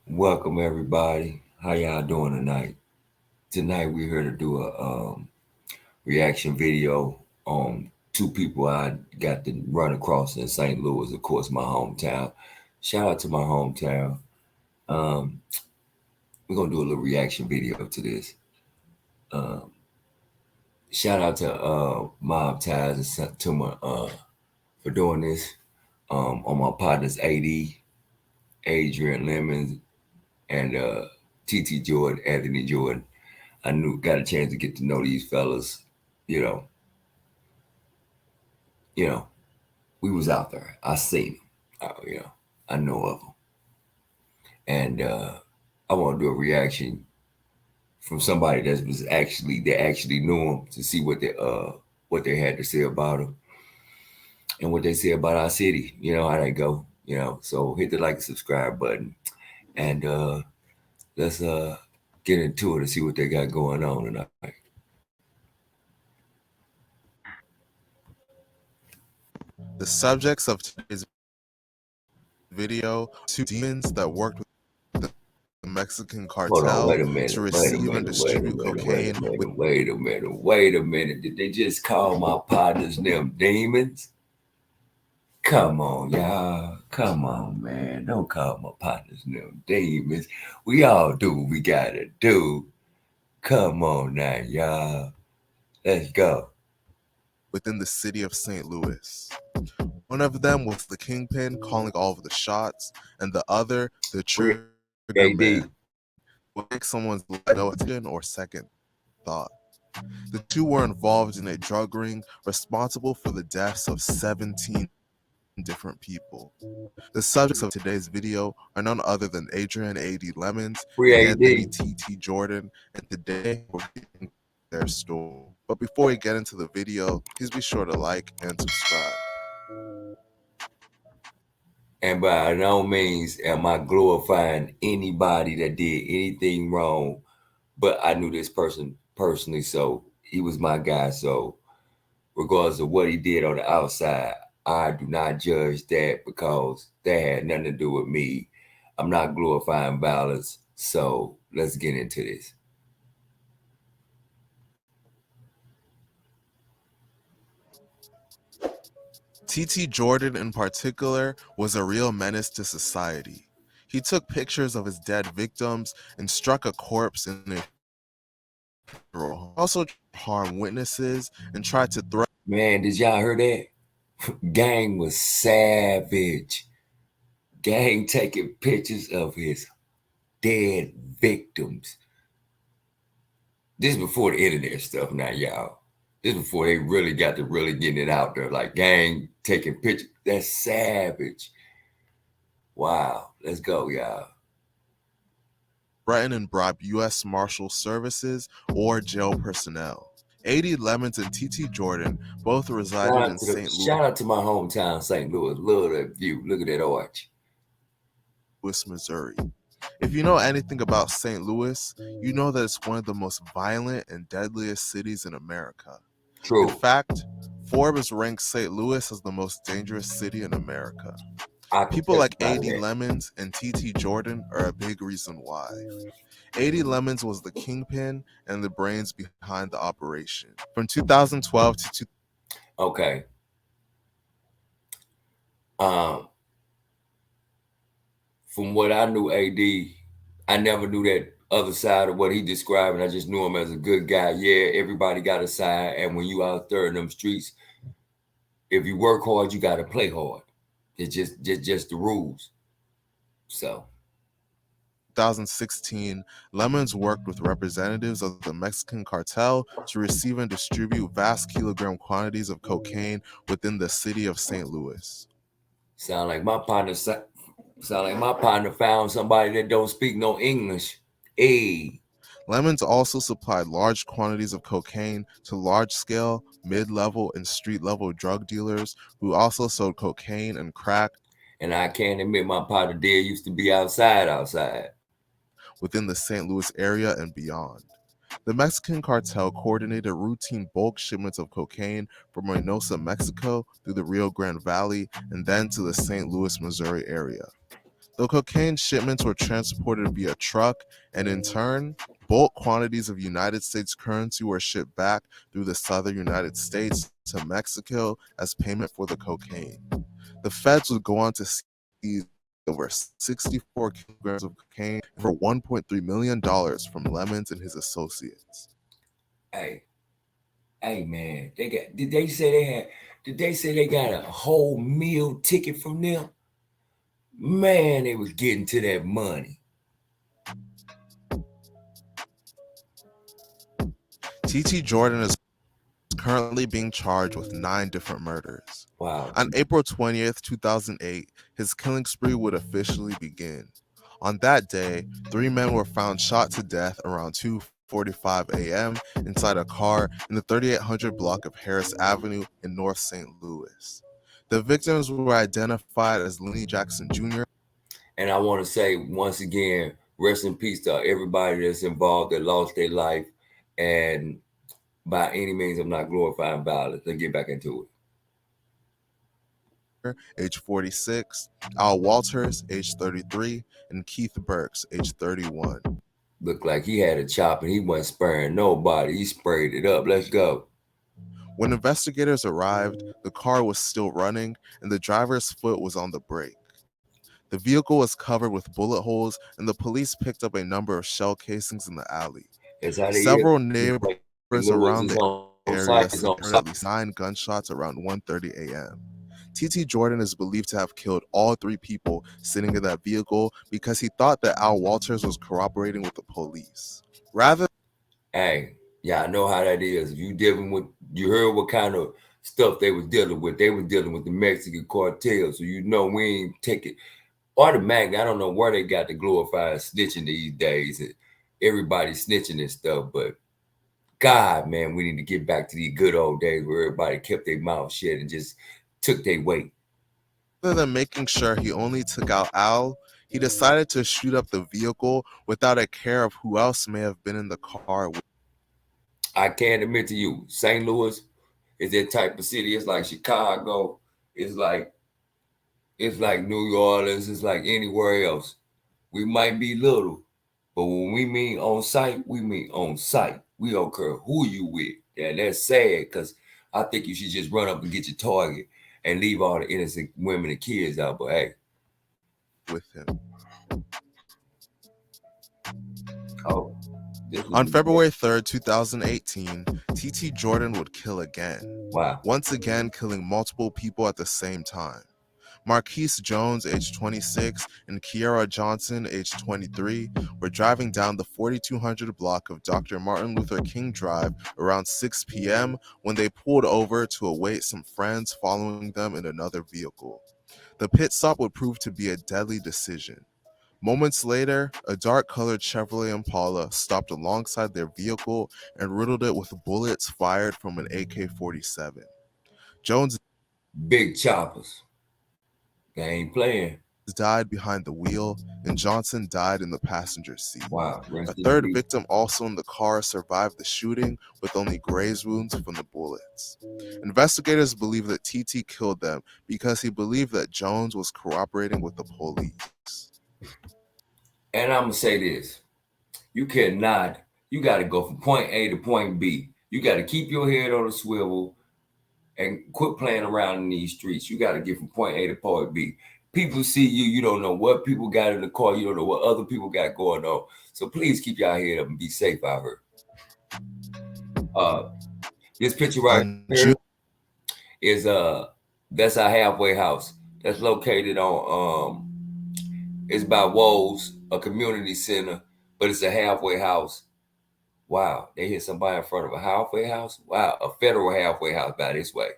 Welcome everybody. How y'all doing tonight? Tonight we're here to do a reaction video on two people I got to run across in St. Louis, of course, my hometown. Shout out to my hometown. Um, we're gonna do a little reaction video to this. Um, Shout out to Mob Ties and to my for doing this. On my partners AD, Adrian Lemons, and TT Jordan, Anthony Jordan. I got a chance to get to know these fellas. You know, you know, we was out there. I seen them. I know of them, and I want to do a reaction from somebody that was actually knew them to see what they had to say about them and what they say about our city. You know how they go. So hit the like and subscribe button, and let's get into it and see what they got going on tonight. The subjects of today's video, two demons that worked with the Mexican Hold on, cartel wait a to minute, wait a receive and minute, wait a distribute minute, wait cocaine a minute, with wait a minute, wait a minute. Did they just call my partners them demons? Come on, y'all. Come on, man. Don't call my partners them demons. We all do what we gotta do. Come on now, y'all. Let's go. within the city of St. Louis. One of them was the kingpin calling all of the shots, and the other, the Free trigger AD. man, will make someone's no attention or second thought. The two were involved in a drug ring responsible for the deaths of 17 different people. The subjects of today's video are none other than Adrian A.D. Lemons Free and Anthony AD. T.T. Jordan, and today we're getting their story. But before we get into the video, please be sure to like and subscribe. And by no means am I glorifying anybody that did anything wrong, but I knew this person personally, so he was my guy. So regardless of what he did on the outside, I do not judge that because that had nothing to do with me. I'm not glorifying violence. So let's get into this. T.T. Jordan, in particular, was a real menace to society. He took pictures of his dead victims and struck a corpse in a funeral home. He also harmed witnesses and tried to threaten. Man, did y'all hear that? Gang was savage. Gang taking pictures of his dead victims. This is before the internet stuff now, y'all. This is before they really got to really getting it out there. Like gang taking pictures. That's savage. Wow. Let's go, y'all. Threaten and bribe U.S. Marshal Services or jail personnel. A.D. Lemons and T.T. Jordan both resided in St. Shout out to my hometown, St. Louis. Love that view. Look at that arch. Louis, Missouri. If you know anything about St. Louis, you know that it's one of the most violent and deadliest cities in America. True. In fact, Forbes ranks St. Louis as the most dangerous city in America. People like A.D. Lemons and T.T. Jordan are a big reason why. A.D. Lemons was the kingpin and the brains behind the operation. From 2012 to Okay. Um, from what I knew AD, I never knew that other side of what he described, and I just knew him as a good guy. Yeah, everybody got a side, and when you out there in them streets, if you work hard, you got to play hard. It's just the rules. So 2016, Lemons worked with representatives of the Mexican cartel to receive and distribute vast kilogram quantities of cocaine within the city of St. Louis. Sound like my partner found somebody that don't speak no English. Hey. Lemons also supplied large quantities of cocaine to large-scale, mid-level, and street-level drug dealers who also sold cocaine and crack. And I can't admit my partner did used to be outside. Within the St. Louis area and beyond. The Mexican cartel coordinated routine bulk shipments of cocaine from Reynosa, Mexico through the Rio Grande Valley and then to the St. Louis, Missouri area. The cocaine shipments were transported via truck, and in turn, bulk quantities of United States currency were shipped back through the southern United States to Mexico as payment for the cocaine. The feds would go on to seize over 64 kilograms of cocaine for $1.3 million from Lemons and his associates. Hey, hey, man, they got. Did they say they had? Did they say they got a whole meal ticket from them? Man, they was getting to that money. T.T. Jordan is currently being charged with 9 different murders. Wow. On April 20th, 2008, his killing spree would officially begin. On that day, 3 men were found shot to death around 2:45 a.m. inside a car in the 3800 block of Harris Avenue in North St. Louis. The victims were identified as Lenny Jackson Jr. And I want to say once again, rest in peace to everybody that's involved that lost their life. And by any means, I'm not glorifying violence. Let's get back into it. age 46, Al Walters, age 33, and Keith Burks, age 31. Looked like he had a chop and he wasn't sparing nobody. He sprayed it up. Let's go. When investigators arrived, the car was still running and the driver's foot was on the brake. The vehicle was covered with bullet holes, and the police picked up a number of shell casings in the alley. That's how they is. Several It's neighbors like around Lewis the is on area site. said Is they on heard site. at least 9 gunshots around 1:30 a.m. T.T. Jordan is believed to have killed all 3 people sitting in that vehicle because he thought that Al Walters was cooperating with the police. Rather, Hey, yeah, I know how that is. If you dealing with, you heard what kind of stuff they was dealing with. They was dealing with the Mexican cartel, so you know we ain't taking automatically. I don't know where they got the glorified snitching these days. Everybody snitching and stuff, but God, man, we need to get back to these good old days where everybody kept their mouth shut and just took their weight. rather than making sure he only took out Al, he decided to shoot up the vehicle without a care of who else may have been in the car. I can't admit to you, St. Louis is that type of city. It's like Chicago. It's like it's like New Orleans. It's like anywhere else. We might be little, but when we mean on site, we mean on site. We don't care who you with. And that's sad because I think you should just run up and get your target and leave all the innocent women and kids out. But hey, With him. oh, this was On February 3rd, 2018, T.T. Jordan would kill again, wow. once again killing multiple people at the same time. Marquise Jones, age 26, and Kiara Johnson, age 23, were driving down the 4200 block of Dr. Martin Luther King Drive around 6 p.m. when they pulled over to await some friends following them in another vehicle. The pit stop would prove to be a deadly decision. Moments later, a dark-colored Chevrolet Impala stopped alongside their vehicle and riddled it with bullets fired from an AK-47. Jones Big choppers. They ain't playing. died behind the wheel, and Johnson died in the passenger seat. Wow. A Rest in third peace. victim, also in the car, survived the shooting with only graze wounds from the bullets. Investigators believe that TT killed them because he believed that Jones was cooperating with the police. And I'm gonna say this. You cannot, you gotta go from point A to point B. You gotta keep your head on a swivel and quit playing around in these streets. You gotta get from point A to point B. People see you, you don't know what people got in the car, you don't know what other people got going on. So please keep your head up and be safe out here. This picture right On here June is that's our halfway house. That's located on it's by Woes, a community center, but it's a halfway house. Wow, they hit somebody in front of a halfway house. Wow, a federal halfway house by this way.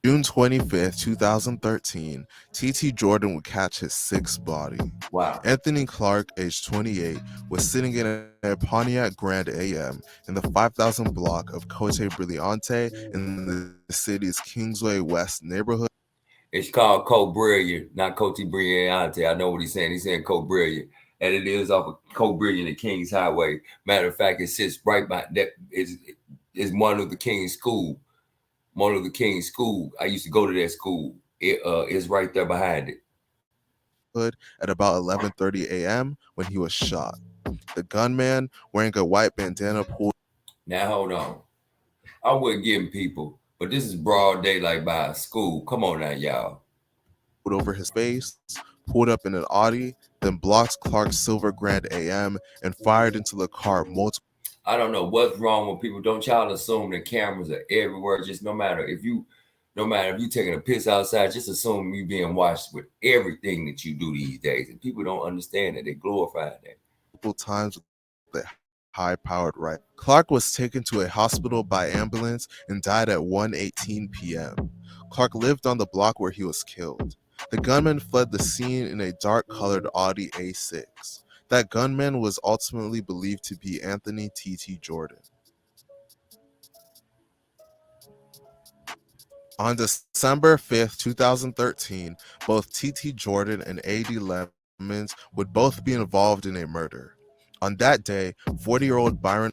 June 25th, 2013, T.T. Jordan would catch his 6th body. Wow. Anthony Clark, age 28, was sitting in a Pontiac Grand AM in the 5000 block of Cote Brillante in the city's Kingsway West neighborhood. It's called Cote Brilliant, not Cote Brillante. I know what he's saying. He's saying Cote Brilliant. And it is off of Cote Brilliant and Kings Highway. Matter of fact, it sits right by that is Martin Luther King School. Martin Luther King School. I used to go to that school. It's right there behind it. at about 11:30 a.m. when he was shot. The gunman, wearing a white bandana, pulled. Now hold on. I wasn't getting people, but this is broad daylight by a school. Come on now, y'all. Over his face, pulled up in an Audi, then blocked Clark's silver Grand AM and fired into the car multiple. I don't know what's wrong with people. Don't y'all assume the cameras are everywhere. Just no matter if you taking a piss outside, just assume you being watched with everything that you do these days. And people don't understand that. They glorify that. Times with a high-powered rifle. Clark was taken to a hospital by ambulance and died at 1:18 p.m. Clark lived on the block where he was killed. The gunman fled the scene in a dark-colored Audi A6. That gunman was ultimately believed to be Anthony T.T. Jordan. On December 5th, 2013, both T.T. Jordan and A.D. Lemons would both be involved in a murder. On that day, 40-year-old Byron.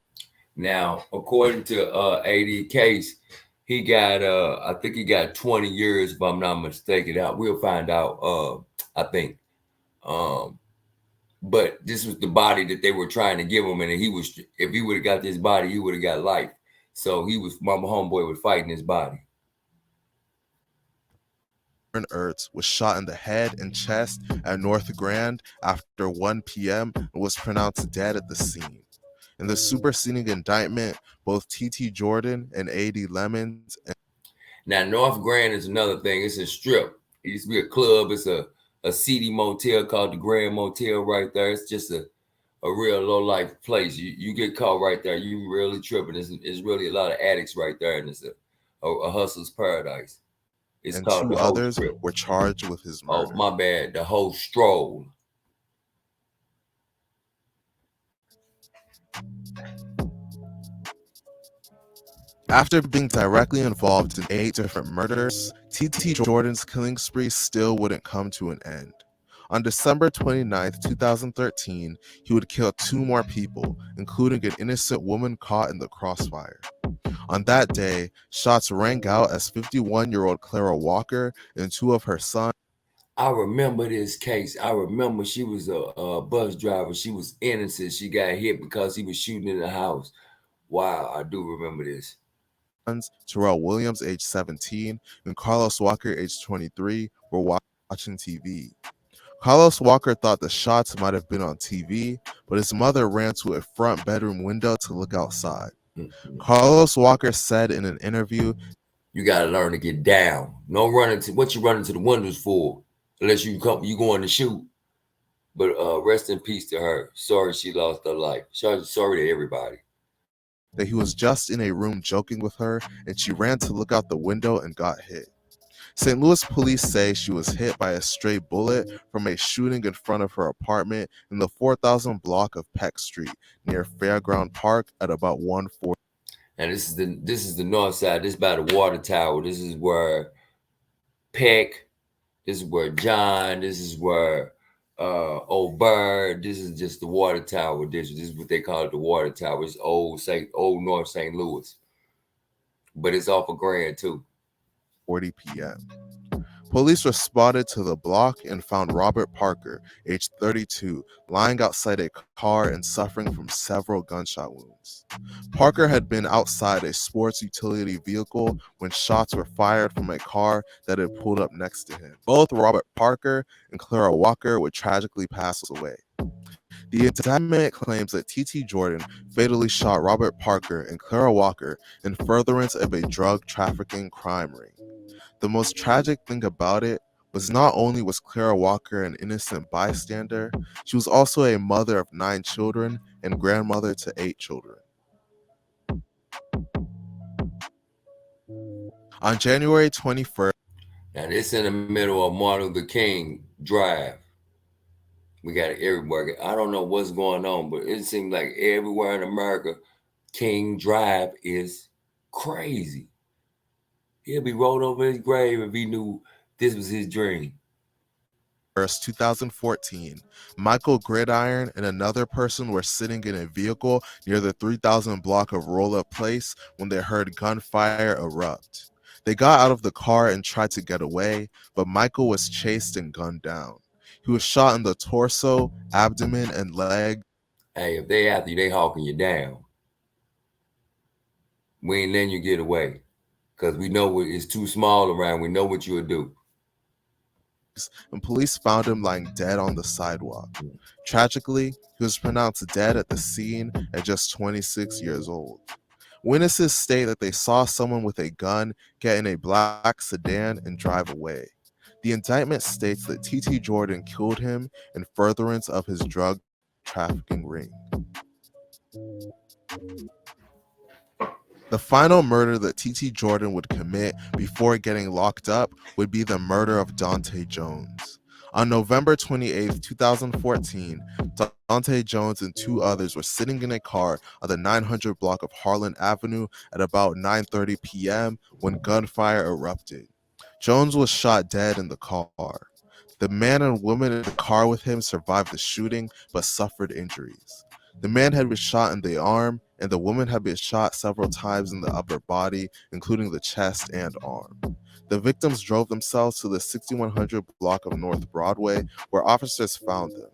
Now, according to AD case, he got I think he got 20 years if I'm not mistaken. We'll find out I think. But this was the body that they were trying to give him, and if he would have got this body, he would have got life. So my homeboy was fighting his body. Ertz was shot in the head and chest at North Grand after 1 p.m. and was pronounced dead at the scene. In the superseding indictment, both T.T. Jordan and A.D. Lemons. Now, North Grand is another thing. It's a strip. It used to be a club. It's a seedy motel called the Grand Motel right there. It's just a real low-life place. You get caught right there, you really tripping. It's really a lot of addicts right there, and it's a hustler's paradise. It's and called two the others were charged with his murder. Oh, my bad. The whole stroll. After being directly involved in 8 different murders, T.T. Jordan's killing spree still wouldn't come to an end. On December 29, 2013, he would kill 2 more people, including an innocent woman caught in the crossfire. On that day, shots rang out as 51-year-old Clara Walker and 2 of her sons. I remember this case. I remember she was a bus driver. She was innocent. She got hit because he was shooting in the house. Wow, I do remember this. Terrell Williams, age 17, and Carlos Walker, age 23, were watching TV. Carlos Walker thought the shots might have been on TV, but his mother ran to a front bedroom window to look outside. Carlos Walker said in an interview, "You got to learn to get down. No running to what you running to the windows for, unless you going to shoot." But rest in peace to her. Sorry she lost her life. Sorry to everybody. That he was just in a room joking with her, and she ran to look out the window and got hit. St. Louis police say she was hit by a stray bullet from a shooting in front of her apartment in the 4000 block of Peck Street near Fairground Park at about 1:40. And this is the north side. This is by the water tower. This is where Peck. This is where John. This is where Old Bird. This is just the water tower district. This is what they call it, the water tower. It's old North St. Louis, but it's off of Grand too. 40 p.m. Police responded to the block and found Robert Parker, age 32, lying outside a car and suffering from several gunshot wounds. Parker had been outside a sports utility vehicle when shots were fired from a car that had pulled up next to him. Both Robert Parker and Clara Walker would tragically pass away. The indictment claims that T.T. Jordan fatally shot Robert Parker and Clara Walker in furtherance of a drug trafficking crime ring. The most tragic thing about it was not only was Clara Walker an innocent bystander, she was also a mother of 9 children and grandmother to 8 children. On January 21st, now this in the middle of Martin Luther King Drive. We got it everywhere. I don't know what's going on, but it seems like everywhere in America, King Drive is crazy. He'll be rolled over his grave if he knew this was his dream. 2014, Michael Gridiron and another person were sitting in a vehicle near the 3000 block of Roll-Up Place when they heard gunfire erupt. They got out of the car and tried to get away, but Michael was chased and gunned down. He was shot in the torso, abdomen, and leg. Hey, if they after you, they hawking you down. We ain't letting you get away. Because we know it's too small around. We know what you'll do. And police found him lying dead on the sidewalk. Tragically, he was pronounced dead at the scene at just 26 years old. Witnesses state that they saw someone with a gun get in a black sedan and drive away. The indictment states that T.T. Jordan killed him in furtherance of his drug trafficking ring. The final murder that T.T. Jordan would commit before getting locked up would be the murder of Dante Jones. On November 28, 2014, Dante Jones and two others were sitting in a car on the 900 block of Harlan Avenue at about 9:30 p.m. when gunfire erupted. Jones was shot dead in the car. The man and woman in the car with him survived the shooting but suffered injuries. The man had been shot in the arm, and the woman had been shot several times in the upper body, including the chest and arm. The victims drove themselves to the 6100 block of North Broadway, where officers found them.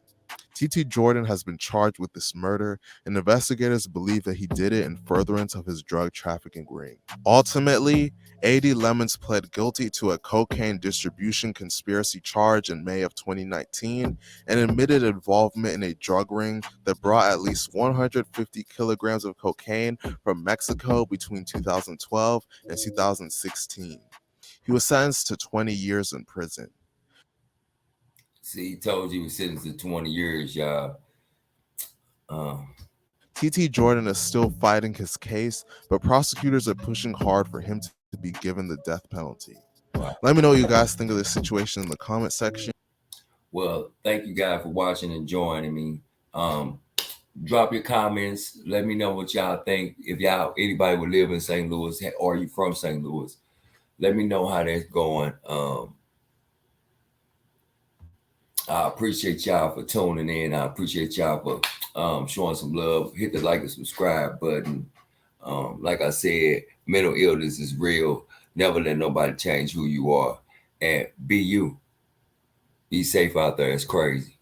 T.T. Jordan has been charged with this murder, and investigators believe that he did it in furtherance of his drug trafficking ring. Ultimately, A.D. Lemons pled guilty to a cocaine distribution conspiracy charge in May of 2019 and admitted involvement in a drug ring that brought at least 150 kilograms of cocaine from Mexico between 2012 and 2016. He was sentenced to 20 years in prison. See, he told you he was sentenced to 20 years, y'all. T.T. Jordan is still fighting his case, but prosecutors are pushing hard for him to be given the death penalty. Wow. Let me know what you guys think of this situation in the comment section. Well, thank you guys for watching and joining me. Drop your comments. Let me know what y'all think. If anybody would live in St. Louis or you from St. Louis, let me know how that's going. I appreciate y'all for tuning in. I appreciate y'all for showing some love. Hit the like and subscribe button. Like I said, mental illness is real. Never let nobody change who you are. And be you. Be safe out there. It's crazy.